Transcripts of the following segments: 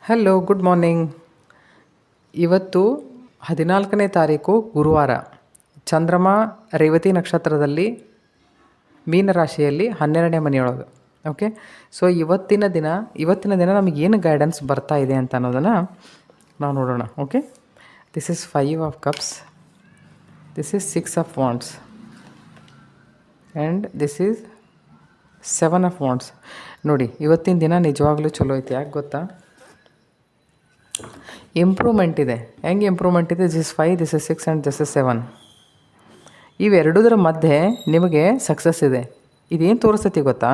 Hello, good morning. ಇವತ್ತು 14ನೇ ತಾರೀಕು ಗುರುವಾರ. ಚಂದ್ರಮ ರೇವತಿ ನಕ್ಷತ್ರದಲ್ಲಿ ಮೀನರಾಶಿಯಲ್ಲಿ 12ನೇ ಮನೆಯೊಳಗೆ. ಓಕೆ, ಸೊ ಇವತ್ತಿನ ದಿನ ನಮಗೇನು ಗೈಡೆನ್ಸ್ ಬರ್ತಾ ಇದೆ ಅಂತ ಅನ್ನೋದನ್ನು ನಾವು ನೋಡೋಣ. Okay, this is 5 of cups, this is 6 of wands and this is 7 of wands. ನೋಡಿ, ಇವತ್ತಿನ ದಿನ ನಿಜವಾಗ್ಲೂ ಚಲೋ ಐತಿ. ಯಾಕೆ ಗೊತ್ತಾ? ಇಂಪ್ರೂವ್ಮೆಂಟ್ ಇದೆ. ಹೆಂಗೆ ಇಂಪ್ರೂವ್ಮೆಂಟ್ ಇದೆ? This is 5, this is 6 and this is 7. ಇವೆರಡೂದರ ಮಧ್ಯೆ ನಿಮಗೆ ಸಕ್ಸಸ್ ಇದೆ. ಇದೇನು ತೋರಿಸ್ತೈತಿ ಗೊತ್ತಾ?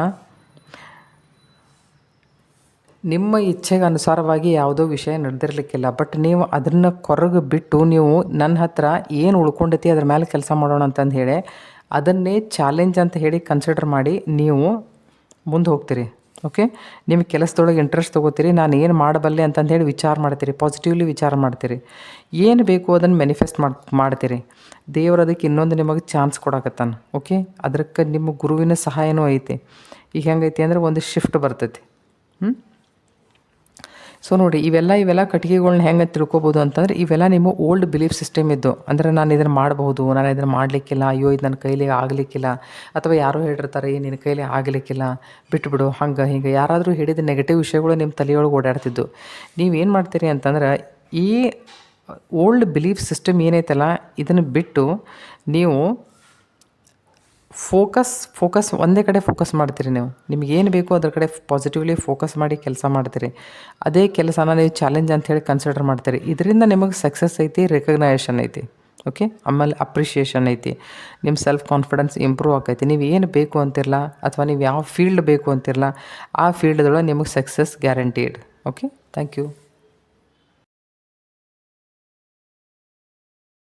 ನಿಮ್ಮ ಇಚ್ಛೆಗೆ ಅನುಸಾರವಾಗಿ ಯಾವುದೋ ವಿಷಯ ನಡೆದಿರಲಿಕ್ಕಿಲ್ಲ, ಬಟ್ ನೀವು ಅದನ್ನು ಕೊರಗೆ ಬಿಟ್ಟು ನೀವು ನನ್ನ ಹತ್ರ ಏನು ಉಳ್ಕೊಂಡೈತಿ ಅದ್ರ ಮೇಲೆ ಕೆಲಸ ಮಾಡೋಣ ಅಂತಂದು ಹೇಳಿ ಅದನ್ನೇ ಚಾಲೆಂಜ್ ಅಂತ ಹೇಳಿ ಕನ್ಸಿಡರ್ ಮಾಡಿ ನೀವು ಮುಂದೆ ಹೋಗ್ತೀರಿ. ಓಕೆ, ನಿಮಗೆ ಕೆಲಸದೊಳಗೆ ಇಂಟ್ರೆಸ್ಟ್ ತೊಗೋತೀರಿ. ನಾನು ಏನು ಮಾಡಬಲ್ಲೆ ಅಂತಂದು ಹೇಳಿ ವಿಚಾರ ಮಾಡ್ತೀರಿ, ಪಾಸಿಟಿವ್ಲಿ ವಿಚಾರ ಮಾಡ್ತೀರಿ. ಏನು ಬೇಕು ಅದನ್ನು ಮ್ಯಾನಿಫೆಸ್ಟ್ ಮಾಡ್ತೀರಿ. ದೇವರು ಅದಕ್ಕೆ ಇನ್ನೊಂದು ನಿಮಗೆ ಚಾನ್ಸ್ ಕೊಡಕತ್ತಾನ. ಓಕೆ, ಅದಕ್ಕೆ ನಿಮ್ಮ ಗುರುವಿನ ಸಹಾಯನೂ ಐತಿ. ಈಗ ಹೆಂಗೈತಿ ಅಂದರೆ ಒಂದು ಶಿಫ್ಟ್ ಬರ್ತೈತಿ. ಸೊ ನೋಡಿ, ಇವೆಲ್ಲ ಕಟ್ಟಿಗೆಗಳ್ನ ಹೆಂಗೆ ತಿಳ್ಕೊಬೋದು ಅಂತಂದರೆ, ಇವೆಲ್ಲ ನಿಮ್ಮ ಓಲ್ಡ್ ಬಿಲೀಫ್ ಸಿಸ್ಟಮ್ ಇದ್ದು. ಅಂದರೆ ನಾನು ಇದನ್ನು ಮಾಡಬಹುದು, ನಾನು ಇದನ್ನು ಮಾಡಲಿಕ್ಕಿಲ್ಲ, ಅಯ್ಯೋ ಇದು ನನ್ನ ಕೈಲಿ ಆಗಲಿಕ್ಕಿಲ್ಲ, ಅಥವಾ ಯಾರೋ ಹೇಳಿರ್ತಾರೆ ನಿನ್ನ ಕೈಲಿ ಆಗಲಿಕ್ಕಿಲ್ಲ, ಬಿಟ್ಬಿಡು, ಹಂಗೆ ಹಿಂಗೆ ಯಾರಾದರೂ ಹೇಳಿದ ನೆಗೆಟಿವ್ ವಿಷಯಗಳು ನಿಮ್ಮ ತಲೆಯೊಳಗೆ ಓಡಾಡ್ತಿದ್ದು. ನೀವೇನು ಮಾಡ್ತೀರಿ ಅಂತಂದ್ರೆ, ಈ ಓಲ್ಡ್ ಬಿಲೀಫ್ ಸಿಸ್ಟಮ್ ಏನೈತಲ್ಲ ಇದನ್ನು ಬಿಟ್ಟು ನೀವು ಫೋಕಸ್ ಒಂದೇ ಕಡೆ ಫೋಕಸ್ ಮಾಡ್ತೀರಿ. ನಿಮಗೇನು ಬೇಕೋ ಅದ್ರ ಕಡೆ ಪಾಸಿಟಿವ್ಲಿ ಫೋಕಸ್ ಮಾಡಿ ಕೆಲಸ ಮಾಡ್ತೀರಿ. ಅದೇ ಕೆಲಸನ ನೀವು ಚಾಲೆಂಜ್ ಅಂಥೇಳಿ ಕನ್ಸಿಡರ್ ಮಾಡ್ತೀರಿ. ಇದರಿಂದ ನಿಮಗೆ ಸಕ್ಸಸ್ ಐತಿ, ರೆಕಗ್ನೈಷನ್ ಐತಿ. ಓಕೆ, ಆಮೇಲೆ ಅಪ್ರಿಷಿಯೇಷನ್ ಐತಿ. ನಿಮ್ಮ ಸೆಲ್ಫ್ ಕಾನ್ಫಿಡೆನ್ಸ್ ಇಂಪ್ರೂವ್ ಆಕೈತಿ. ನೀವು ಏನು ಬೇಕು ಅಂತಿರಲ್ಲ, ಅಥವಾ ನೀವು ಯಾವ ಫೀಲ್ಡ್ ಬೇಕು ಅಂತಿರಲ್ಲ, ಆ ಫೀಲ್ಡ್ದೊಳಗೆ ನಿಮಗೆ success guaranteed. Okay, thank you.